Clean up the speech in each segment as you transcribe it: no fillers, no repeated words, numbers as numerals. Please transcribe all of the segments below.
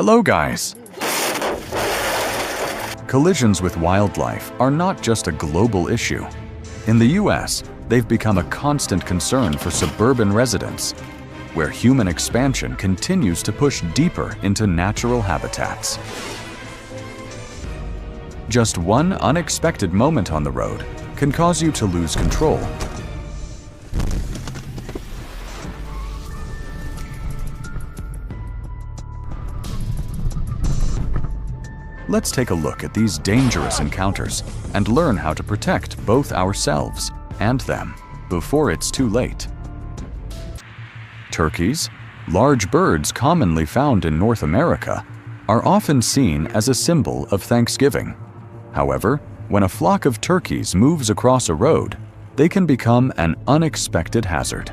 Hello guys! Collisions with wildlife are not just a global issue. In the US, they've become a constant concern for suburban residents, where human expansion continues to push deeper into natural habitats. Just one unexpected moment on the road can cause you to lose control. Let's take a look at these dangerous encounters and learn how to protect both ourselves and them before it's too late. Turkeys, large birds commonly found in North America, are often seen as a symbol of Thanksgiving. However, when a flock of turkeys moves across a road, they can become an unexpected hazard.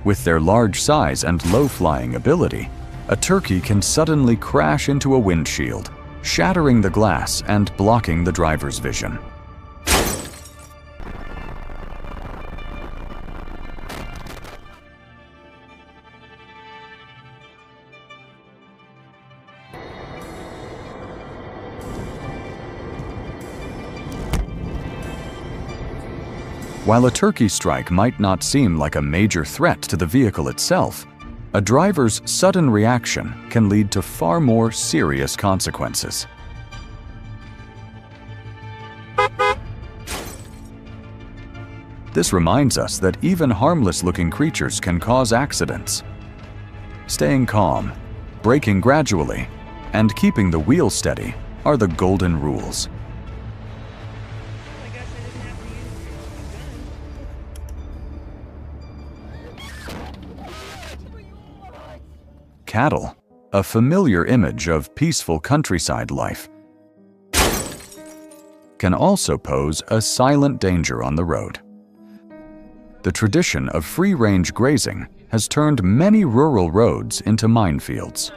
With their large size and low-flying ability, a turkey can suddenly crash into a windshield, shattering the glass and blocking the driver's vision. While a turkey strike might not seem like a major threat to the vehicle itself, a driver's sudden reaction can lead to far more serious consequences. This reminds us that even harmless-looking creatures can cause accidents. Staying calm, braking gradually, and keeping the wheel steady are the golden rules. Cattle, a familiar image of peaceful countryside life, can also pose a silent danger on the road. The tradition of free-range grazing has turned many rural roads into minefields.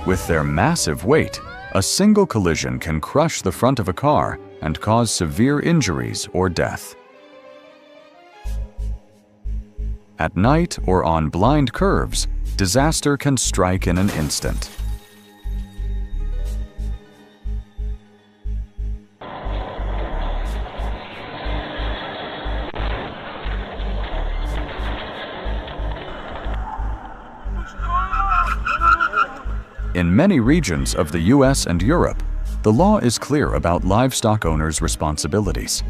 With their massive weight, a single collision can crush the front of a car and cause severe injuries or death. At night or on blind curves, disaster can strike in an instant. In many regions of the US and Europe, the law is clear about livestock owners' responsibilities.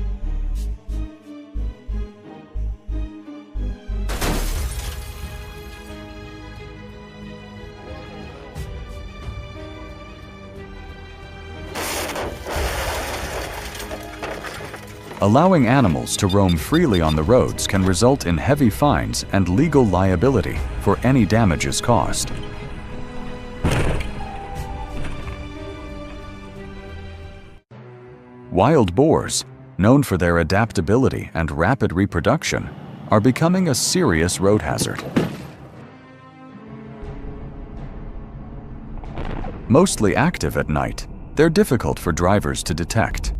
Allowing animals to roam freely on the roads can result in heavy fines and legal liability for any damages caused. Wild boars, known for their adaptability and rapid reproduction, are becoming a serious road hazard. Mostly active at night, they're difficult for drivers to detect.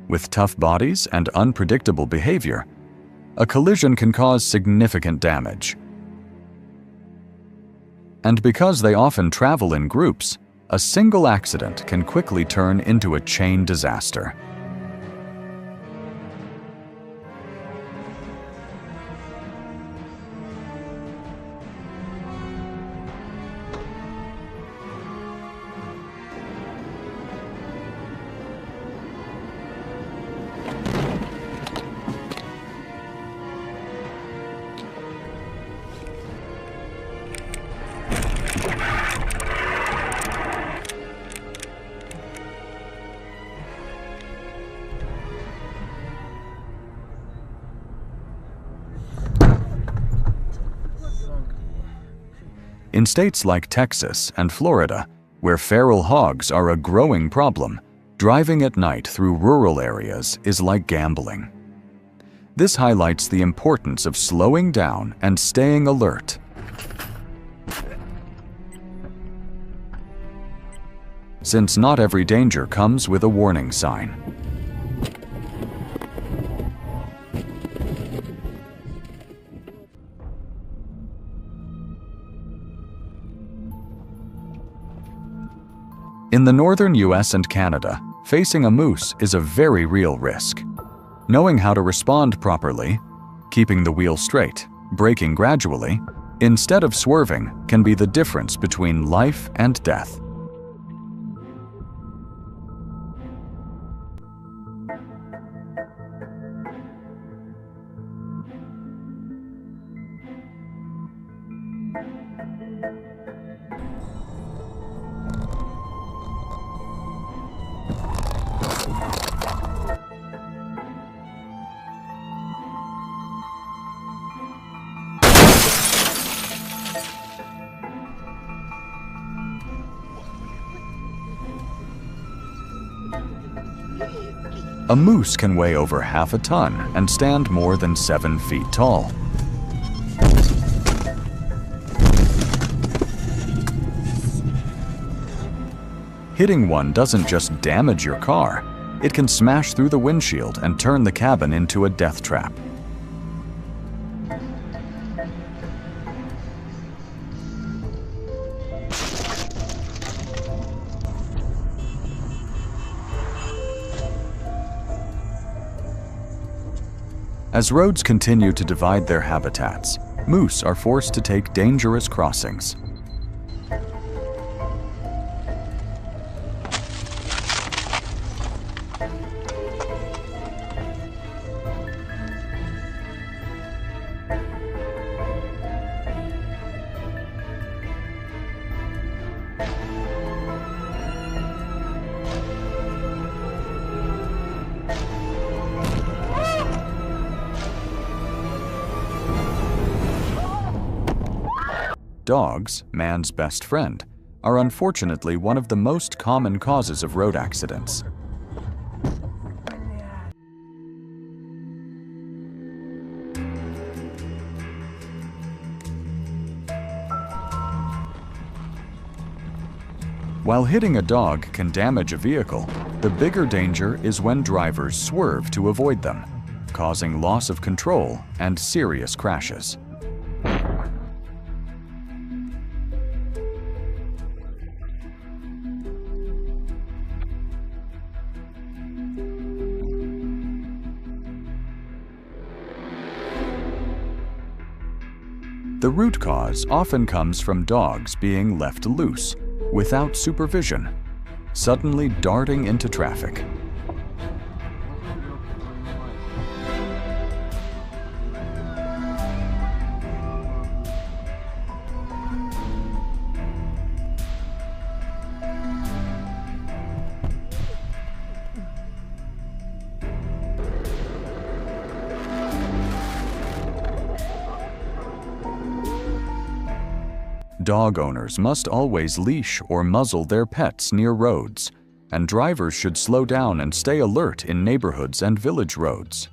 With tough bodies and unpredictable behavior, a collision can cause significant damage. And because they often travel in groups, a single accident can quickly turn into a chain disaster. In states like Texas and Florida, where feral hogs are a growing problem, driving at night through rural areas is like gambling. This highlights the importance of slowing down and staying alert. Since not every danger comes with a warning sign. In the northern US and Canada, facing a moose is a very real risk. Knowing how to respond properly, keeping the wheel straight, braking gradually, instead of swerving, can be the difference between life and death. A moose can weigh over half a ton and stand more than 7 feet tall. Hitting one doesn't just damage your car, it can smash through the windshield and turn the cabin into a death trap. As roads continue to divide their habitats, moose are forced to take dangerous crossings. Dogs, man's best friend, are unfortunately one of the most common causes of road accidents. While hitting a dog can damage a vehicle, the bigger danger is when drivers swerve to avoid them, causing loss of control and serious crashes. The root cause often comes from dogs being left loose, without supervision, suddenly darting into traffic. Dog owners must always leash or muzzle their pets near roads, and drivers should slow down and stay alert in neighborhoods and village roads.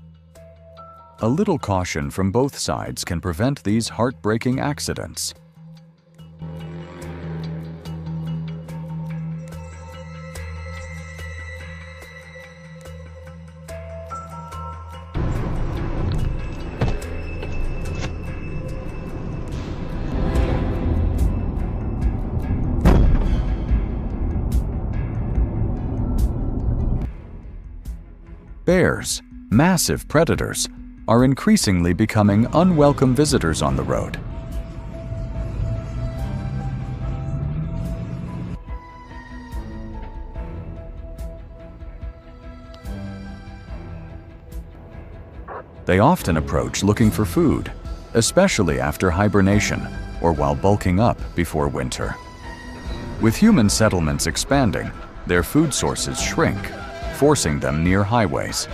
A little caution from both sides can prevent these heartbreaking accidents. Bears, massive predators, are increasingly becoming unwelcome visitors on the road. They often approach looking for food, especially after hibernation or while bulking up before winter. With human settlements expanding, their food sources shrink, forcing them near highways.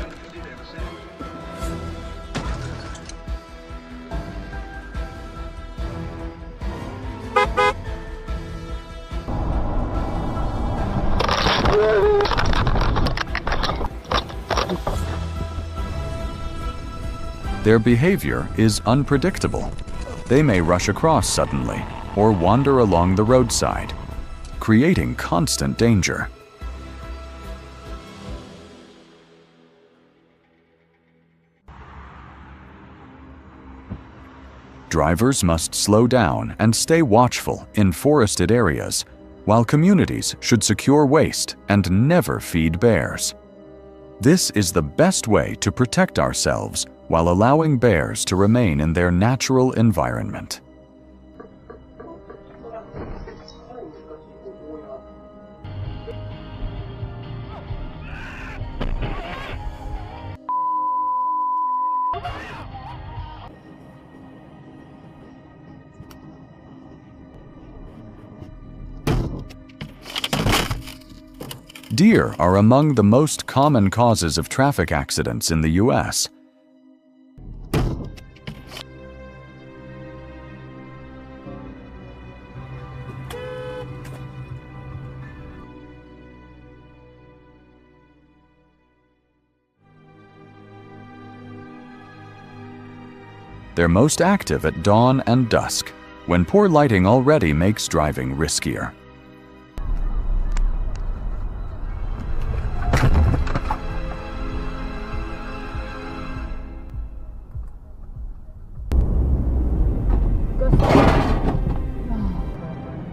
Their behavior is unpredictable. They may rush across suddenly or wander along the roadside, creating constant danger. Drivers must slow down and stay watchful in forested areas, while communities should secure waste and never feed bears. This is the best way to protect ourselves while allowing bears to remain in their natural environment. Deer are among the most common causes of traffic accidents in the U.S. They're most active at dawn and dusk, when poor lighting already makes driving riskier.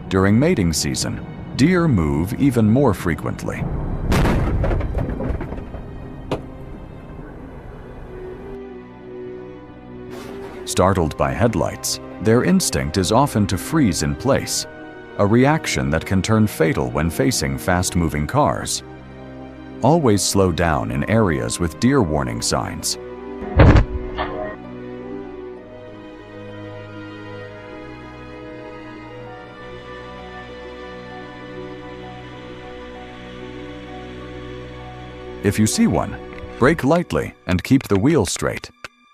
During mating season, deer move even more frequently. Startled by headlights, their instinct is often to freeze in place, a reaction that can turn fatal when facing fast-moving cars. Always slow down in areas with deer warning signs. If you see one, brake lightly and keep the wheel straight.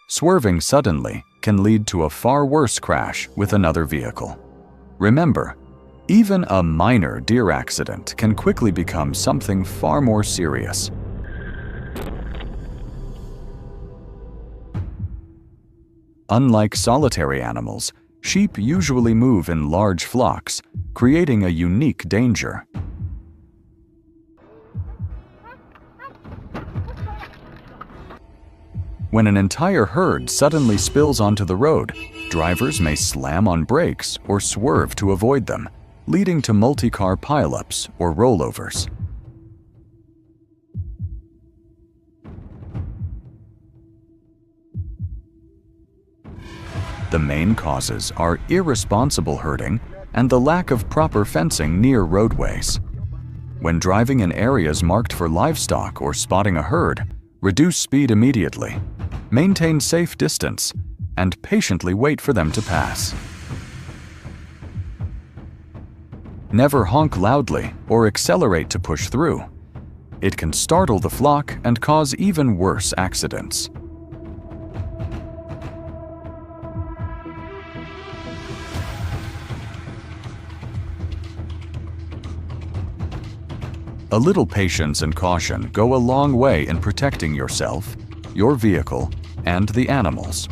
Swerving suddenly can lead to a far worse crash with another vehicle. Remember, even a minor deer accident can quickly become something far more serious. Unlike solitary animals, sheep usually move in large flocks, creating a unique danger. When an entire herd suddenly spills onto the road, drivers may slam on brakes or swerve to avoid them, leading to multi-car pileups or rollovers. The main causes are irresponsible herding and the lack of proper fencing near roadways. When driving in areas marked for livestock or spotting a herd, reduce speed immediately, maintain safe distance, and patiently wait for them to pass. Never honk loudly or accelerate to push through. It can startle the flock and cause even worse accidents. A little patience and caution go a long way in protecting yourself, your vehicle, and the animals.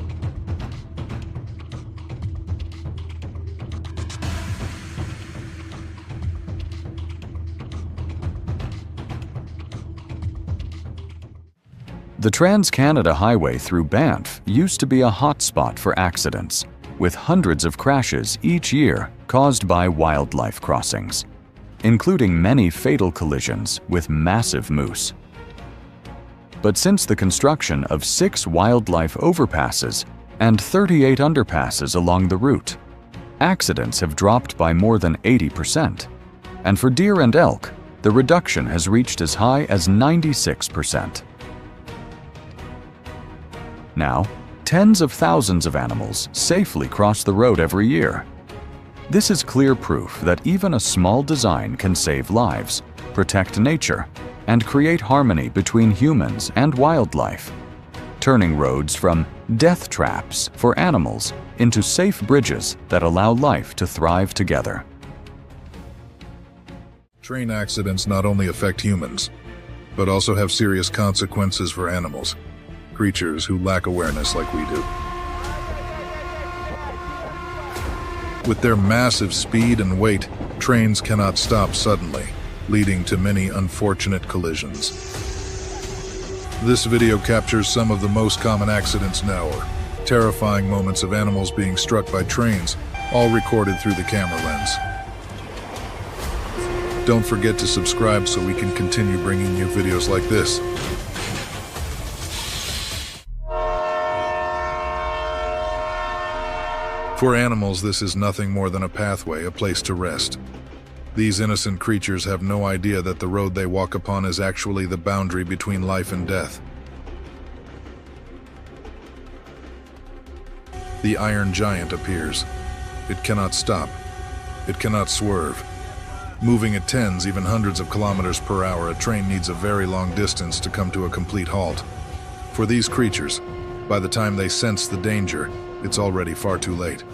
The Trans-Canada Highway through Banff used to be a hotspot for accidents, with hundreds of crashes each year caused by wildlife crossings, including many fatal collisions with massive moose. But since the construction of 6 wildlife overpasses and 38 underpasses along the route, accidents have dropped by more than 80%. And for deer and elk, the reduction has reached as high as 96%. Now, tens of thousands of animals safely cross the road every year. This is clear proof that even a small design can save lives, protect nature, and create harmony between humans and wildlife, turning roads from death traps for animals into safe bridges that allow life to thrive together. Train accidents not only affect humans, but also have serious consequences for animals, creatures who lack awareness like we do. With their massive speed and weight, trains cannot stop suddenly, leading to many unfortunate collisions. This video captures some of the most common accidents now, or terrifying moments of animals being struck by trains, all recorded through the camera lens. Don't forget to subscribe so we can continue bringing you videos like this. For animals, this is nothing more than a pathway, a place to rest. These innocent creatures have no idea that the road they walk upon is actually the boundary between life and death. The iron giant appears. It cannot stop. It cannot swerve. Moving at tens, even hundreds of kilometers per hour, a train needs a very long distance to come to a complete halt. For these creatures, by the time they sense the danger, it's already far too late.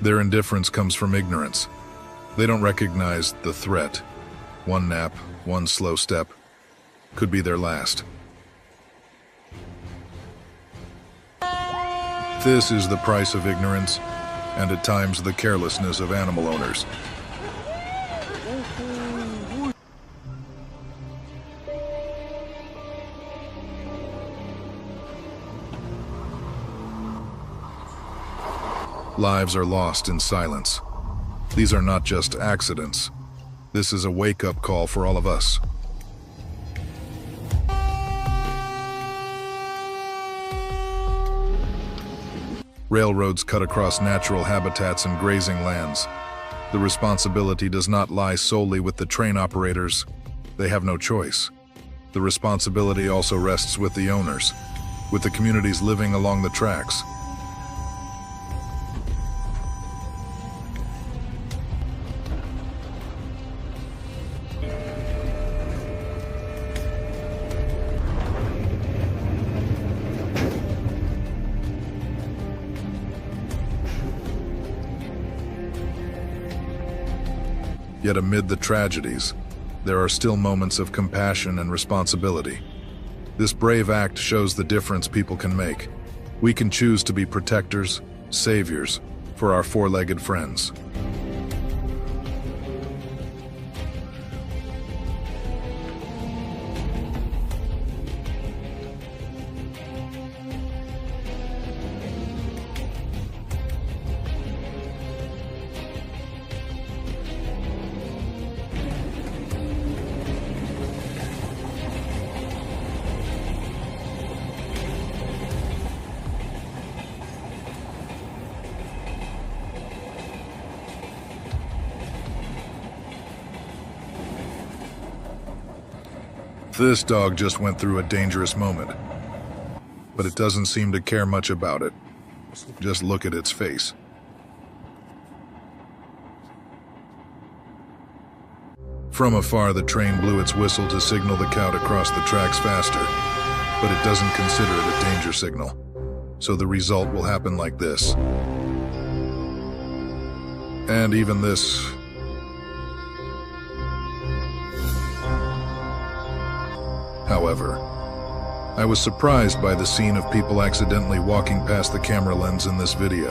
Their indifference comes from ignorance. They don't recognize the threat. One nap, one slow step, could be their last. This is the price of ignorance, and at times the carelessness of animal owners. Lives are lost in silence. These are not just accidents. This is a wake-up call for all of us. Railroads cut across natural habitats and grazing lands. The responsibility does not lie solely with the train operators. They have no choice. The responsibility also rests with the owners, with the communities living along the tracks. Yet amid the tragedies, there are still moments of compassion and responsibility. This brave act shows the difference people can make. We can choose to be protectors, saviors, for our four-legged friends. This dog just went through a dangerous moment, but it doesn't seem to care much about it. Just look at its face. From afar, the train blew its whistle to signal the cow to cross the tracks faster, but it doesn't consider it a danger signal. So the result will happen like this. And even this. However, I was surprised by the scene of people accidentally walking past the camera lens in this video.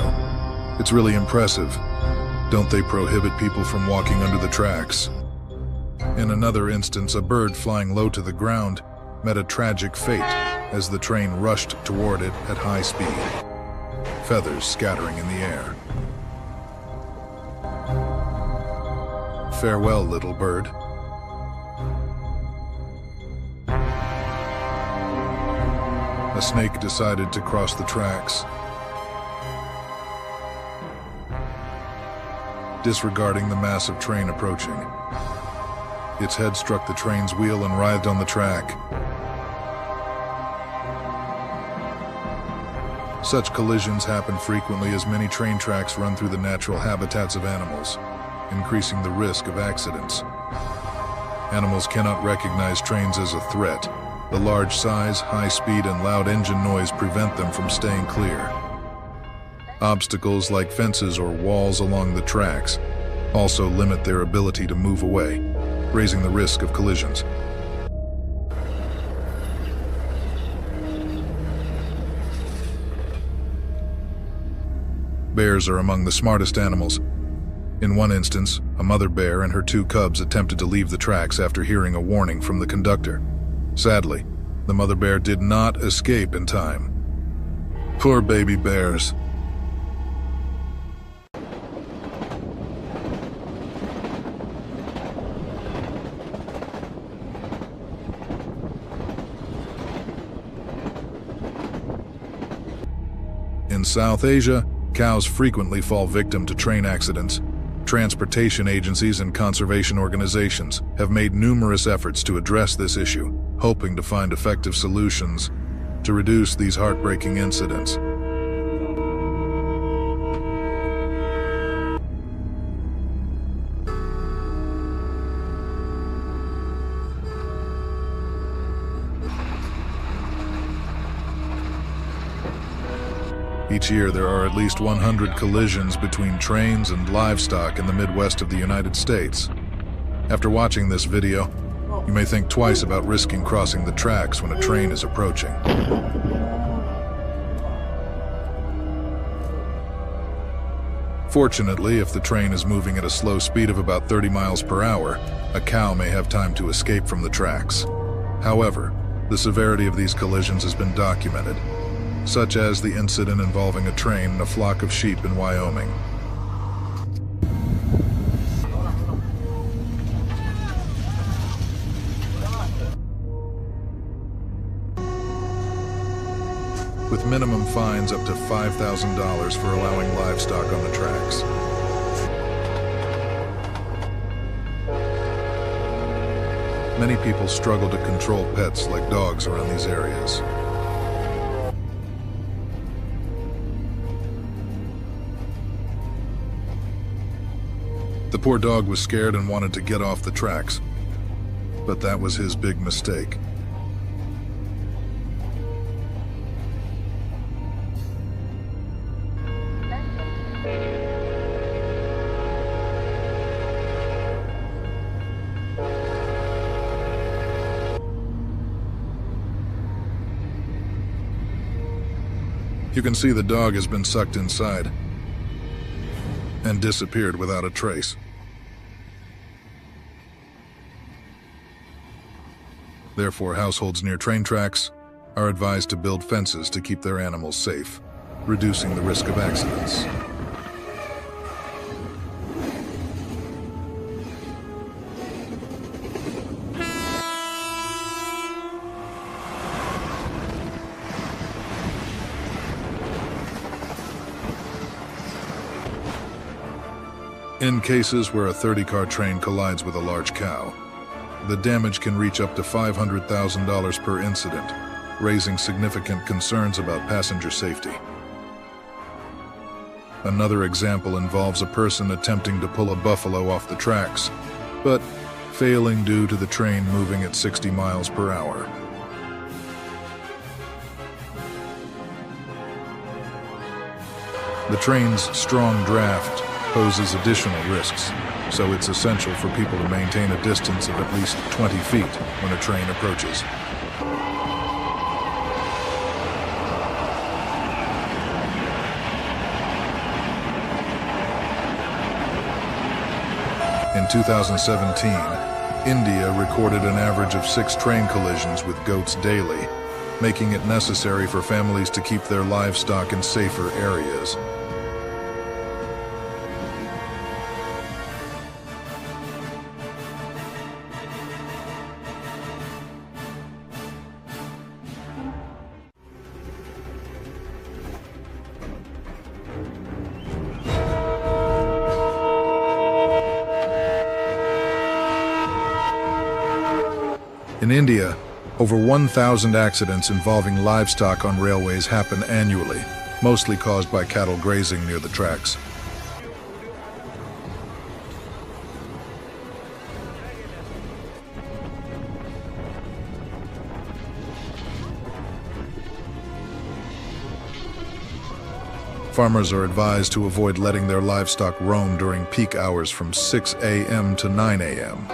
It's really impressive. Don't they prohibit people from walking under the tracks? In another instance, a bird flying low to the ground met a tragic fate as the train rushed toward it at high speed, feathers scattering in the air. Farewell, little bird. A snake decided to cross the tracks, disregarding the massive train approaching. Its head struck the train's wheel and writhed on the track. Such collisions happen frequently as many train tracks run through the natural habitats of animals, increasing the risk of accidents. Animals cannot recognize trains as a threat. The large size, high speed, and loud engine noise prevent them from staying clear. Obstacles like fences or walls along the tracks also limit their ability to move away, raising the risk of collisions. Bears are among the smartest animals. In one instance, a mother bear and her 2 cubs attempted to leave the tracks after hearing a warning from the conductor. Sadly, the mother bear did not escape in time. Poor baby bears. In South Asia, cows frequently fall victim to train accidents. Transportation agencies and conservation organizations have made numerous efforts to address this issue, hoping to find effective solutions to reduce these heartbreaking incidents. Each year, there are at least 100 collisions between trains and livestock in the Midwest of the United States. After watching this video, you may think twice about risking crossing the tracks when a train is approaching. Fortunately, if the train is moving at a slow speed of about 30 miles per hour, a cow may have time to escape from the tracks. However, the severity of these collisions has been documented, such as the incident involving a train and a flock of sheep in Wyoming. With minimum fines up to $5,000 for allowing livestock on the tracks. Many people struggle to control pets like dogs around these areas. The poor dog was scared and wanted to get off the tracks, but that was his big mistake. You can see the dog has been sucked inside and disappeared without a trace. Therefore, households near train tracks are advised to build fences to keep their animals safe, reducing the risk of accidents. In cases where a 30-car train collides with a large cow, the damage can reach up to $500,000 per incident, raising significant concerns about passenger safety. Another example involves a person attempting to pull a buffalo off the tracks, but failing due to the train moving at 60 miles per hour. The train's strong draft poses additional risks, so it's essential for people to maintain a distance of at least 20 feet when a train approaches. In 2017, India recorded an average of 6 train collisions with goats daily, making it necessary for families to keep their livestock in safer areas. In India, over 1,000 accidents involving livestock on railways happen annually, mostly caused by cattle grazing near the tracks. Farmers are advised to avoid letting their livestock roam during peak hours from 6 a.m. to 9 a.m.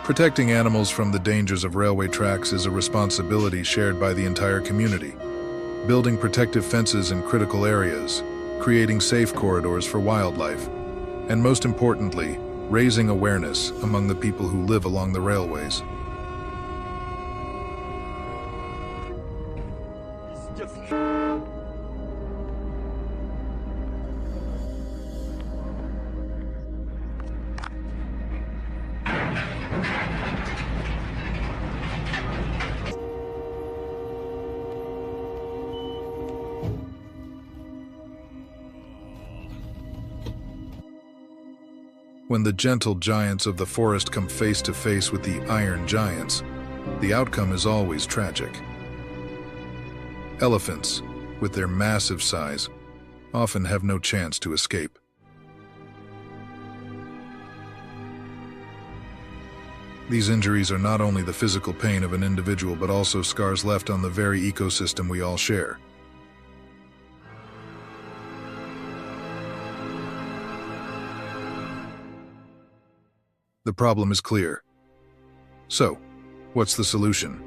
Protecting animals from the dangers of railway tracks is a responsibility shared by the entire community. Building protective fences in critical areas, creating safe corridors for wildlife, and most importantly, raising awareness among the people who live along the railways. When the gentle giants of the forest come face to face with the iron giants, the outcome is always tragic. Elephants, with their massive size, often have no chance to escape. These injuries are not only the physical pain of an individual, but also scars left on the very ecosystem we all share. The problem is clear. So, what's the solution?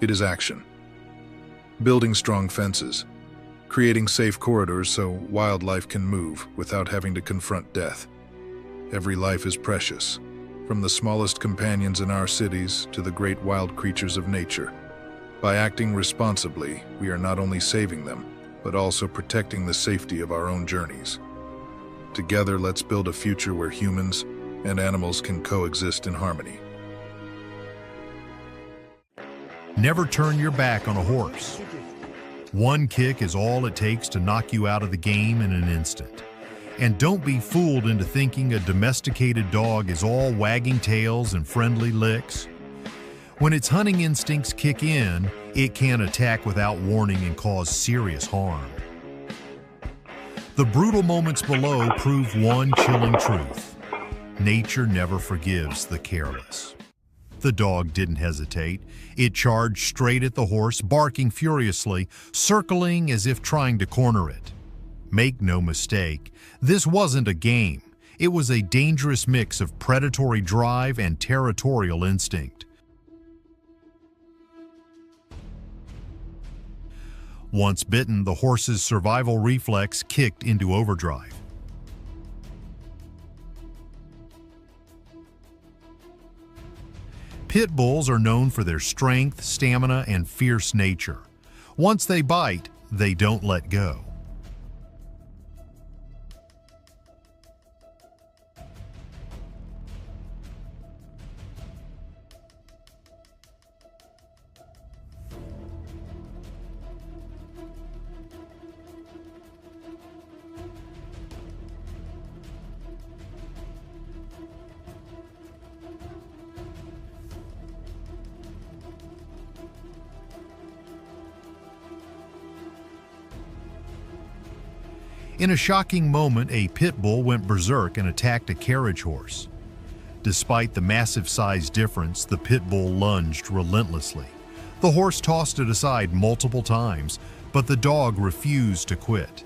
It is action. Building strong fences, creating safe corridors so wildlife can move without having to confront death. Every life is precious, from the smallest companions in our cities to the great wild creatures of nature. By acting responsibly, we are not only saving them, but also protecting the safety of our own journeys. Together, let's build a future where humans and animals can coexist in harmony. Never turn your back on a horse. One kick is all it takes to knock you out of the game in an instant. And don't be fooled into thinking a domesticated dog is all wagging tails and friendly licks. When its hunting instincts kick in, it can attack without warning and cause serious harm. The brutal moments below prove one chilling truth. Nature never forgives the careless. The dog didn't hesitate. It charged straight at the horse, barking furiously, circling as if trying to corner it. Make no mistake, this wasn't a game. It was a dangerous mix of predatory drive and territorial instinct. Once bitten, the horse's survival reflex kicked into overdrive. Pit bulls are known for their strength, stamina, and fierce nature. Once they bite, they don't let go. In a shocking moment, a pit bull went berserk and attacked a carriage horse. Despite the massive size difference, the pit bull lunged relentlessly. The horse tossed it aside multiple times, but the dog refused to quit.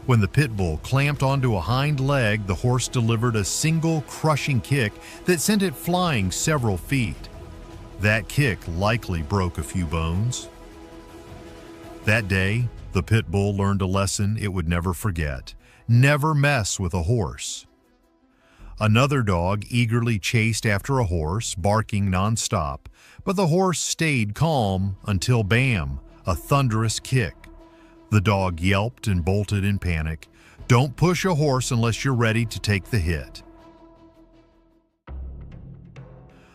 When the pit bull clamped onto a hind leg, the horse delivered a single crushing kick that sent it flying several feet. That kick likely broke a few bones. That day, the pit bull learned a lesson it would never forget: never mess with a horse. Another dog eagerly chased after a horse, barking nonstop, but the horse stayed calm until bam, a thunderous kick. The dog yelped and bolted in panic. Don't push a horse unless you're ready to take the hit.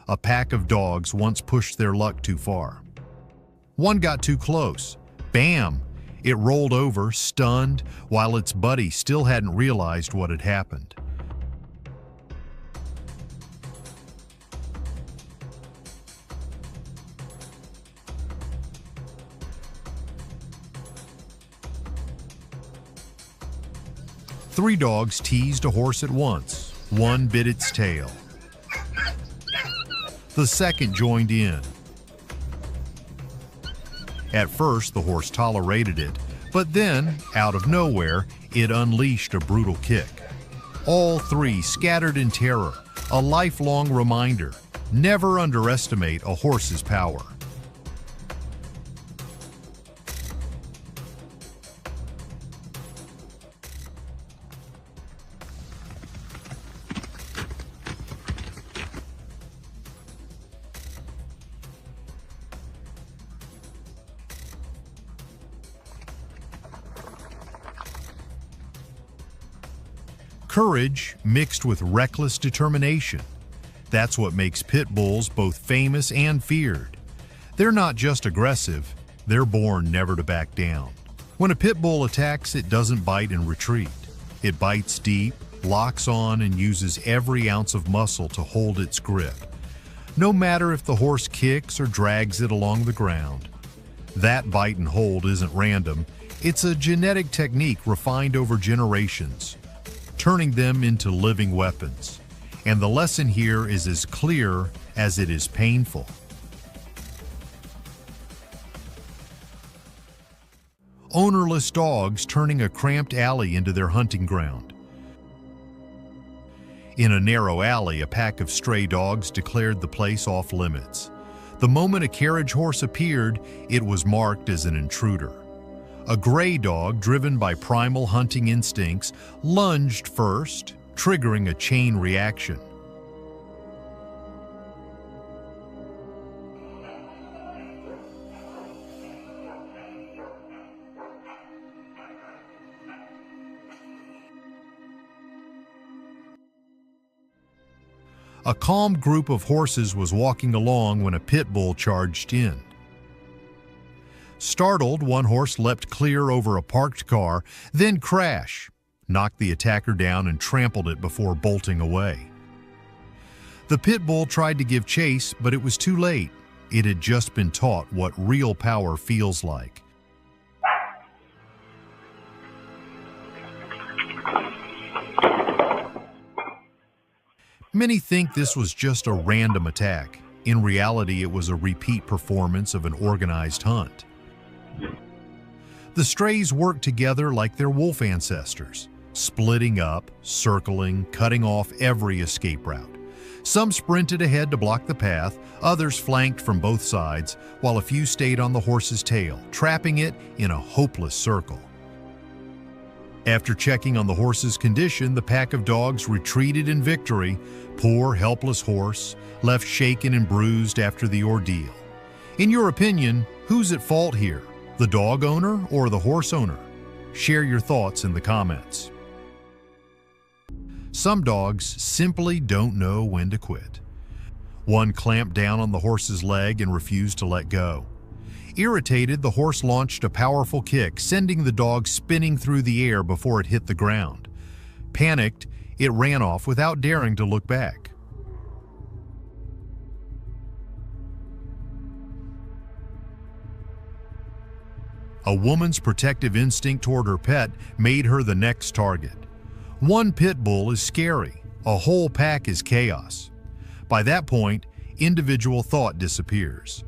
A pack of dogs once pushed their luck too far. One got too close. Bam! It rolled over, stunned, while its buddy still hadn't realized what had happened. Three dogs teased a horse at once. One bit its tail. The second joined in. At first, the horse tolerated it, but then, out of nowhere, it unleashed a brutal kick. All three scattered in terror, a lifelong reminder: never underestimate a horse's power. Courage mixed with reckless determination. That's what makes pit bulls both famous and feared. They're not just aggressive, they're born never to back down. When a pit bull attacks, it doesn't bite and retreat. It bites deep, locks on, and uses every ounce of muscle to hold its grip. No matter if the horse kicks or drags it along the ground. That bite and hold isn't random. It's a genetic technique refined over generations, turning them into living weapons. And the lesson here is as clear as it is painful. Ownerless dogs turning a cramped alley into their hunting ground. In a narrow alley, a pack of stray dogs declared the place off limits. The moment a carriage horse appeared, it was marked as an intruder. A gray dog, driven by primal hunting instincts, lunged first, triggering a chain reaction. A calm group of horses was walking along when a pit bull charged in. Startled, one horse leapt clear over a parked car, then knocked the attacker down and trampled it before bolting away. The pit bull tried to give chase, but it was too late. It had just been taught what real power feels like. Many think this was just a random attack. In reality, it was a repeat performance of an organized hunt. The strays worked together like their wolf ancestors, splitting up, circling, cutting off every escape route. Some sprinted ahead to block the path, others flanked from both sides, while a few stayed on the horse's tail, trapping it in a hopeless circle. After checking on the horse's condition, the pack of dogs retreated in victory. Poor, helpless horse, left shaken and bruised after the ordeal. In your opinion, who's at fault here? The dog owner or the horse owner? Share your thoughts in the comments. Some dogs simply don't know when to quit. One clamped down on the horse's leg and refused to let go. Irritated, the horse launched a powerful kick, sending the dog spinning through the air before it hit the ground. Panicked, it ran off without daring to look back. A woman's protective instinct toward her pet made her the next target. One pit bull is scary, a whole pack is chaos. By that point, individual thought disappears.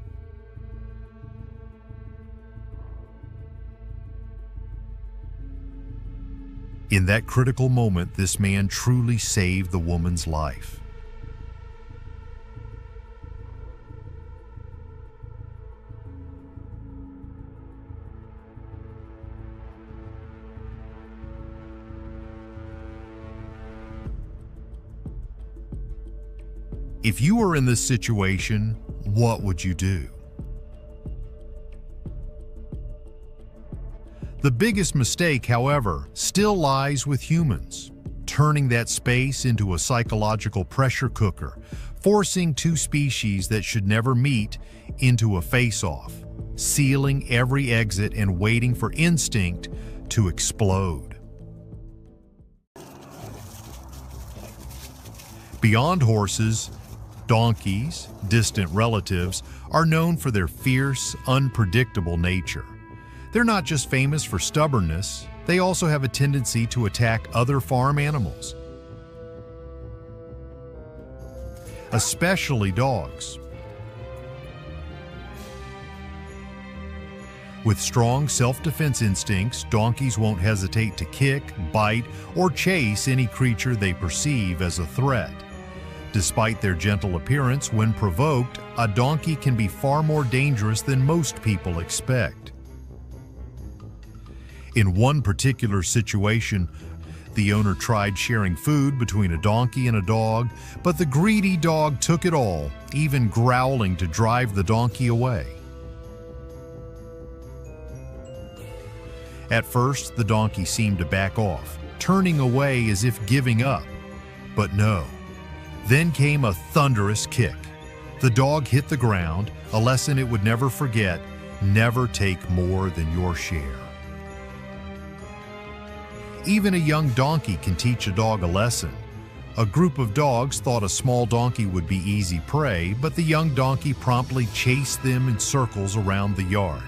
In that critical moment, this man truly saved the woman's life. If you were in this situation, what would you do? The biggest mistake, however, still lies with humans, turning that space into a psychological pressure cooker, forcing two species that should never meet into a face-off, sealing every exit and waiting for instinct to explode. Beyond horses, donkeys, distant relatives, are known for their fierce, unpredictable nature. They're not just famous for stubbornness, they also have a tendency to attack other farm animals, especially dogs. With strong self-defense instincts, donkeys won't hesitate to kick, bite, or chase any creature they perceive as a threat. Despite their gentle appearance, when provoked, a donkey can be far more dangerous than most people expect. In one particular situation, the owner tried sharing food between a donkey and a dog, but the greedy dog took it all, even growling to drive the donkey away. At first, the donkey seemed to back off, turning away as if giving up. But no. Then came a thunderous kick. The dog hit the ground, a lesson it would never forget: never take more than your share. Even a young donkey can teach a dog a lesson. A group of dogs thought a small donkey would be easy prey, but the young donkey promptly chased them in circles around the yard.